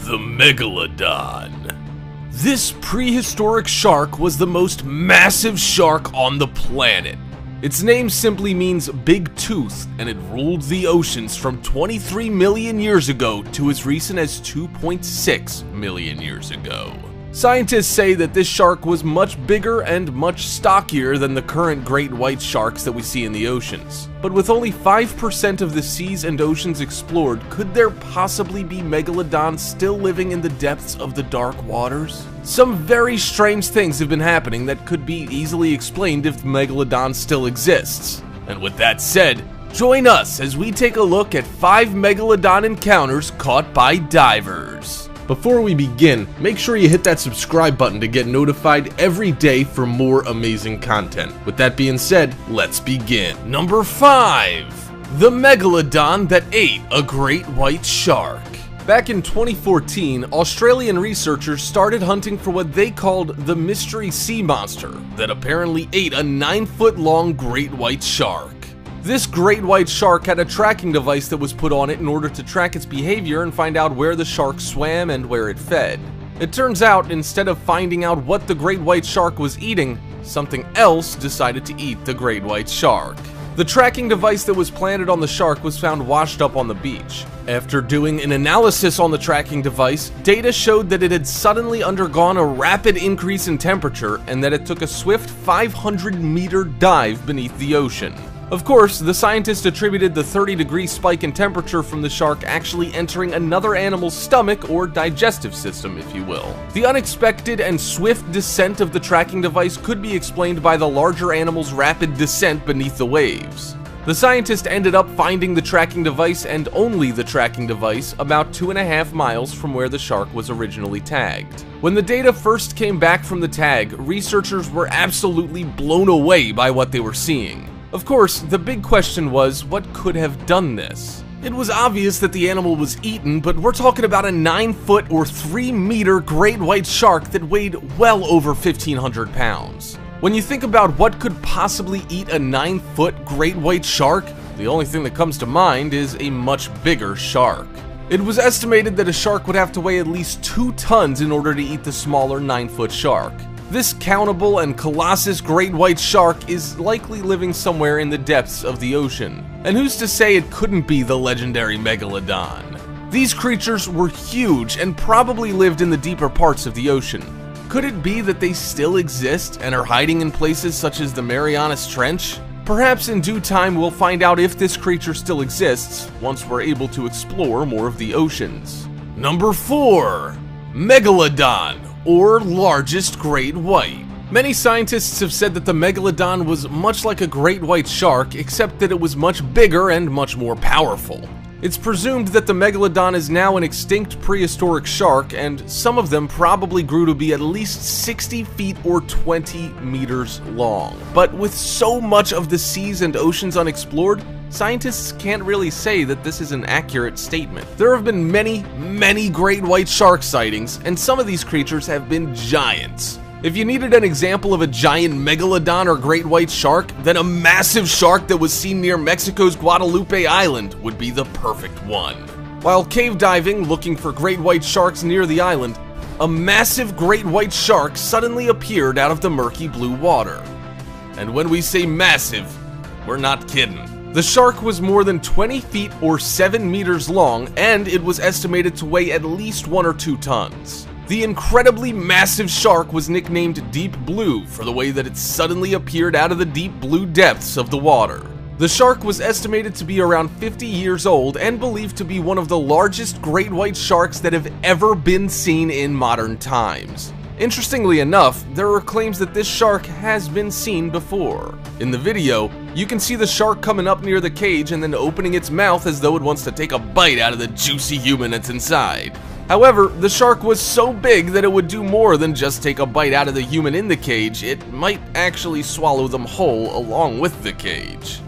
The Megalodon. This prehistoric shark was the most massive shark on the planet. Its name simply means big tooth, and it ruled the oceans from 23 million years ago to as recent as 2.6 million years ago. Scientists say that this shark was much bigger and much stockier than the current great white sharks that we see in the oceans. But with only 5% of the seas and oceans explored, could there possibly be megalodons still living in the depths of the dark waters? Some very strange things have been happening that could be easily explained if megalodon still exists. And with that said, join us as we take a look at 5 megalodon encounters caught by divers. Before we begin, make sure you hit that subscribe button to get notified every day for more amazing content. With that being said, let's begin. Number 5. The Megalodon that ate a great white shark. Back in 2014, Australian researchers started hunting for what they called the mystery sea monster that apparently ate a 9-foot-long great white shark. This great white shark had a tracking device that was put on it in order to track its behavior and find out where the shark swam and where it fed. It turns out, instead of finding out what the great white shark was eating, something else decided to eat the great white shark. The tracking device that was planted on the shark was found washed up on the beach. After doing an analysis on the tracking device, data showed that it had suddenly undergone a rapid increase in temperature and that it took a swift 500-meter dive beneath the ocean. Of course, the scientists attributed the 30-degree spike in temperature from the shark actually entering another animal's stomach or digestive system, if you will. The unexpected and swift descent of the tracking device could be explained by the larger animal's rapid descent beneath the waves. The scientist ended up finding the tracking device, and only the tracking device, about 2.5 miles from where the shark was originally tagged. When the data first came back from the tag, researchers were absolutely blown away by what they were seeing. Of course, the big question was, what could have done this? It was obvious that the animal was eaten, but we're talking about a 9-foot or 3-meter great white shark that weighed well over 1,500 pounds. When you think about what could possibly eat a 9-foot great white shark, the only thing that comes to mind is a much bigger shark. It was estimated that a shark would have to weigh at least 2 tons in order to eat the smaller 9-foot shark. This countable and colossus great white shark is likely living somewhere in the depths of the ocean. And who's to say it couldn't be the legendary Megalodon? These creatures were huge and probably lived in the deeper parts of the ocean. Could it be that they still exist and are hiding in places such as the Marianas Trench? Perhaps in due time we'll find out if this creature still exists once we're able to explore more of the oceans. Number 4. Megalodon, or largest great white. Many scientists have said that the Megalodon was much like a great white shark, except that it was much bigger and much more powerful. It's presumed that the Megalodon is now an extinct prehistoric shark, and some of them probably grew to be at least 60 feet or 20 meters long. But with so much of the seas and oceans unexplored, scientists can't really say that this is an accurate statement. There have been many great white shark sightings, and some of these creatures have been giants. If you needed an example of a giant megalodon or great white shark, then a massive shark that was seen near Mexico's Guadalupe Island would be the perfect one. While cave diving looking for great white sharks near the island, a massive great white shark suddenly appeared out of the murky blue water. And when we say massive, we're not kidding. The shark was more than 20 feet or 7 meters long, and it was estimated to weigh at least 1 or 2 tons. The incredibly massive shark was nicknamed Deep Blue for the way that it suddenly appeared out of the deep blue depths of the water. The shark was estimated to be around 50 years old and believed to be one of the largest great white sharks that have ever been seen in modern times. Interestingly enough, there are claims that this shark has been seen before. In the video, you can see the shark coming up near the cage and then opening its mouth as though it wants to take a bite out of the juicy human that's inside. However, the shark was so big that it would do more than just take a bite out of the human in the cage. It might actually swallow them whole along with the cage.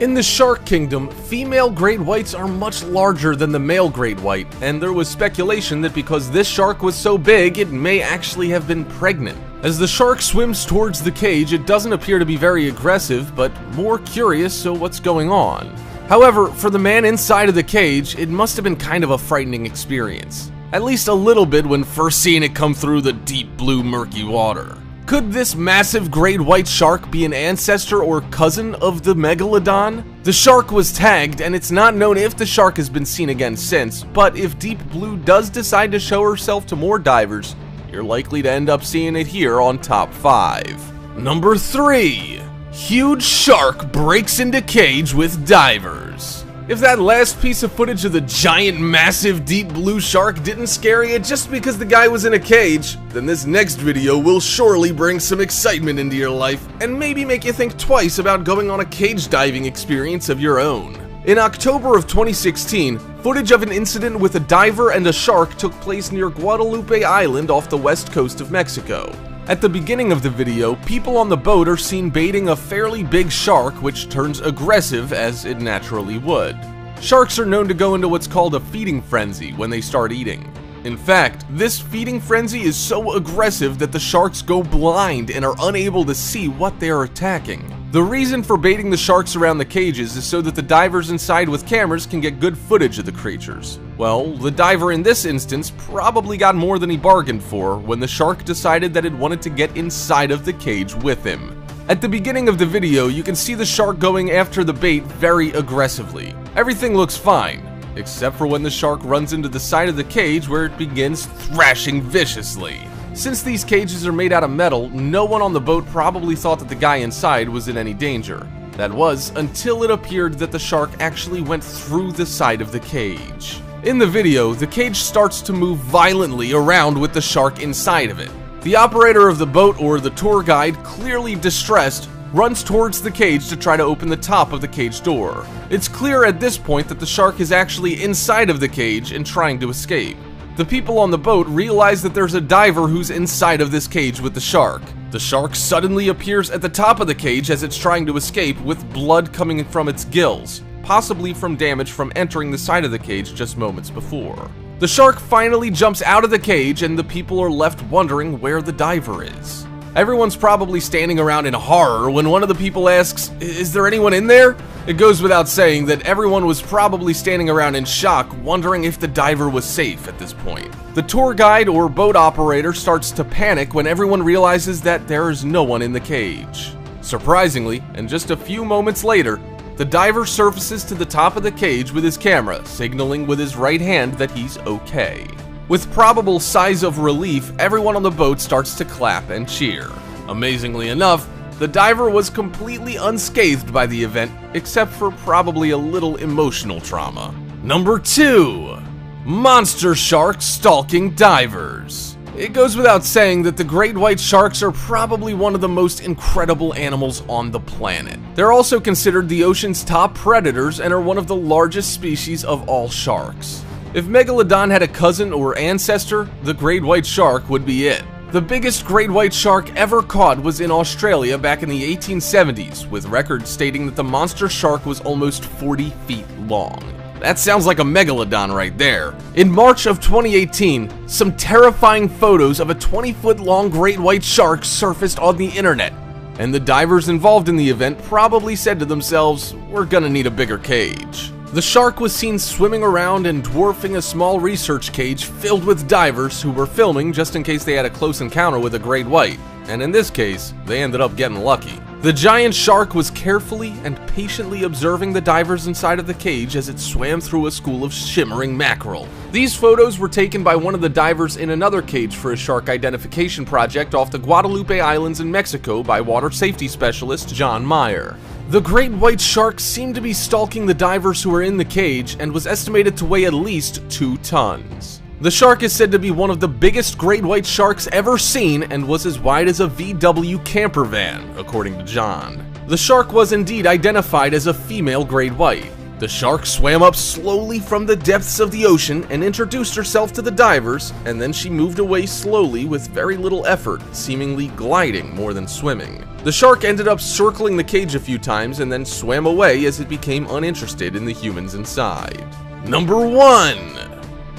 In the shark kingdom, female great whites are much larger than the male great white, and there was speculation that because this shark was so big, it may actually have been pregnant. As the shark swims towards the cage, it doesn't appear to be very aggressive, but more curious, so what's going on? However, for the man inside of the cage, it must have been kind of a frightening experience. At least a little bit when first seeing it come through the deep blue murky water. Could this massive great white shark be an ancestor or cousin of the Megalodon? The shark was tagged, and it's not known if the shark has been seen again since, but if Deep Blue does decide to show herself to more divers, you're likely to end up seeing it here on Top 5. Number 3. Huge shark breaks into cage with divers. If that last piece of footage of the giant, massive, deep blue shark didn't scare you just because the guy was in a cage, then this next video will surely bring some excitement into your life and maybe make you think twice about going on a cage diving experience of your own. In October of 2016, footage of an incident with a diver and a shark took place near Guadalupe Island off the west coast of Mexico. At the beginning of the video, people on the boat are seen baiting a fairly big shark, which turns aggressive as it naturally would. Sharks are known to go into what's called a feeding frenzy when they start eating. In fact, this feeding frenzy is so aggressive that the sharks go blind and are unable to see what they are attacking. The reason for baiting the sharks around the cages is so that the divers inside with cameras can get good footage of the creatures. Well, the diver in this instance probably got more than he bargained for when the shark decided that it wanted to get inside of the cage with him. At the beginning of the video, you can see the shark going after the bait very aggressively. Everything looks fine, except for when the shark runs into the side of the cage where it begins thrashing viciously. Since these cages are made out of metal, no one on the boat probably thought that the guy inside was in any danger. That was until it appeared that the shark actually went through the side of the cage. In the video, the cage starts to move violently around with the shark inside of it. The operator of the boat, or the tour guide, clearly distressed, runs towards the cage to try to open the top of the cage door. It's clear at this point that the shark is actually inside of the cage and trying to escape. The people on the boat realize that there's a diver who's inside of this cage with the shark. The shark suddenly appears at the top of the cage as it's trying to escape, with blood coming from its gills, possibly from damage from entering the side of the cage just moments before. The shark finally jumps out of the cage, and the people are left wondering where the diver is. Everyone's probably standing around in horror when one of the people asks, "Is there anyone in there?" It goes without saying that everyone was probably standing around in shock, wondering if the diver was safe at this point. The tour guide or boat operator starts to panic when everyone realizes that there is no one in the cage. Surprisingly, and just a few moments later, the diver surfaces to the top of the cage with his camera, signaling with his right hand that he's okay. With probable sighs of relief, everyone on the boat starts to clap and cheer. Amazingly enough, the diver was completely unscathed by the event, except for probably a little emotional trauma. Number 2. Monster sharks stalking divers. It goes without saying that the great white sharks are probably one of the most incredible animals on the planet. They're also considered the ocean's top predators and are one of the largest species of all sharks. If Megalodon had a cousin or ancestor, the great white shark would be it. The biggest great white shark ever caught was in Australia back in the 1870s, with records stating that the monster shark was almost 40 feet long. That sounds like a Megalodon right there. In March of 2018, some terrifying photos of a 20-foot-long great white shark surfaced on the internet, and the divers involved in the event probably said to themselves, "We're gonna need a bigger cage." The shark was seen swimming around and dwarfing a small research cage filled with divers who were filming just in case they had a close encounter with a great white, and in this case, they ended up getting lucky. The giant shark was carefully and patiently observing the divers inside of the cage as it swam through a school of shimmering mackerel. These photos were taken by one of the divers in another cage for a shark identification project off the Guadalupe Islands in Mexico by water safety specialist John Meyer. The great white shark seemed to be stalking the divers who were in the cage and was estimated to weigh at least 2 tons. The shark is said to be one of the biggest great white sharks ever seen and was as wide as a VW camper van, according to John. The shark was indeed identified as a female great white. The shark swam up slowly from the depths of the ocean and introduced herself to the divers, and then she moved away slowly with very little effort, seemingly gliding more than swimming. The shark ended up circling the cage a few times and then swam away as it became uninterested in the humans inside. Number 1.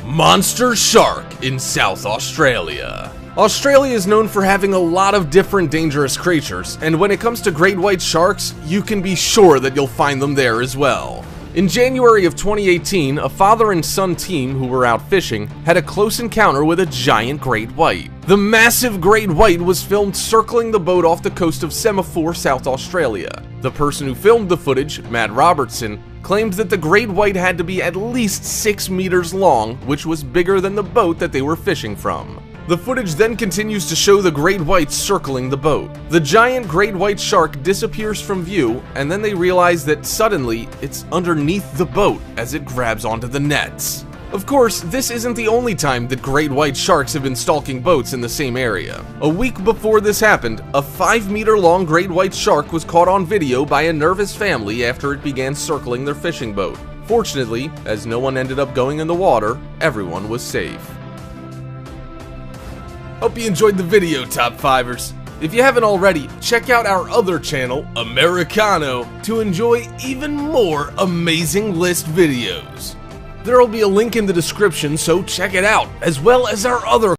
Monster shark in South Australia. Australia is known for having a lot of different dangerous creatures, and when it comes to great white sharks, you can be sure that you'll find them there as well. In January of 2018, a father and son team who were out fishing had a close encounter with a giant great white. The massive great white was filmed circling the boat off the coast of Semaphore, South Australia. The person who filmed the footage, Matt Robertson, claimed that the great white had to be at least 6 meters long, which was bigger than the boat that they were fishing from. The footage then continues to show the great white circling the boat. The giant great white shark disappears from view, and then they realize that suddenly it's underneath the boat as it grabs onto the nets. Of course, this isn't the only time that great white sharks have been stalking boats in the same area. A week before this happened, a 5-meter-long great white shark was caught on video by a nervous family after it began circling their fishing boat. Fortunately, as no one ended up going in the water, everyone was safe. Hope you enjoyed the video, Top 5ers. If you haven't already, check out our other channel, Americano, to enjoy even more amazing list videos. There will be a link in the description, so check it out, as well as our other